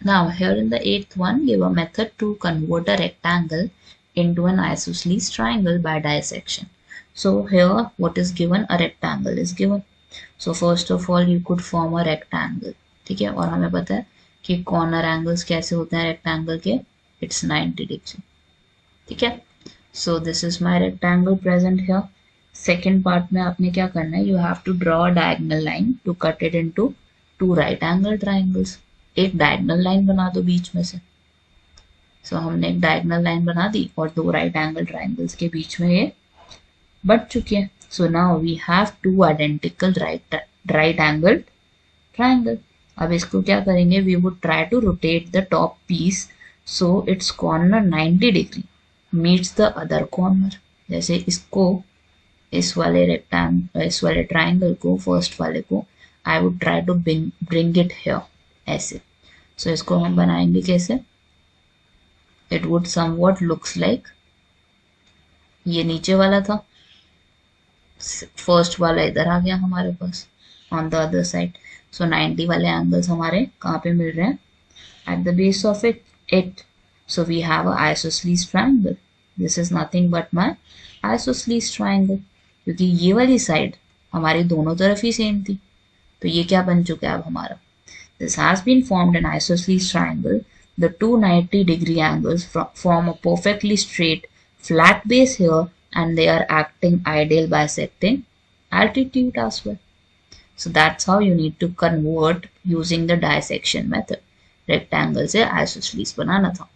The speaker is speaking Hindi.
Now here in the eighth one, give a method to convert a rectangle into an isosceles triangle by dissection. So here what is given, a rectangle is given. So first of all you could form a rectangle. ठीक है, और हमें पता है कि कॉर्नर एंगल्स कैसे होते हैं रेक्टेंगल के, इट्स 90 डिग्री. ठीक है, so this is my rectangle present here. Second part में आपने क्या करना है, you have to draw a diagonal line to cut it into two right angle triangles. एक डायगोनल लाइन बना दो बीच में से. सो हमने एक डायगोनल लाइन बना दी और दो राइट एंगल ट्राइंगल्स के बीच में ये बट चुकी है. So now we have two identical right angle triangle. अब इसको क्या करेंगे, we would try to rotate the top piece so its corner 90 degree meets the other corner. जैसे इसको, इस वाले ट्राइंगल को, फर्स्ट वाले को I would try to bring it here ऐसे. सो इसको हम बनाएंगे कैसे, it would somewhat looks like, ये नीचे वाला था, फर्स्ट वाला इधर आ गया हमारे पास on the other side. So 90 वाले एंगल्स हमारे कहाँ पे मिल रहे हैं, at the base of it. So we have a isosceles triangle. This is nothing but my isosceles triangle, क्योंकि ये वाली साइड हमारी दोनों तरफ ही सेम थी. तो ये क्या बन चुका है अब हमारा, this has been formed an isosceles triangle. The two 90-degree angles form a perfectly straight flat base here, and they are acting ideal bisecting altitude as well. So that's how you need to convert using the dissection method. Rectangle से isosceles बनाना था.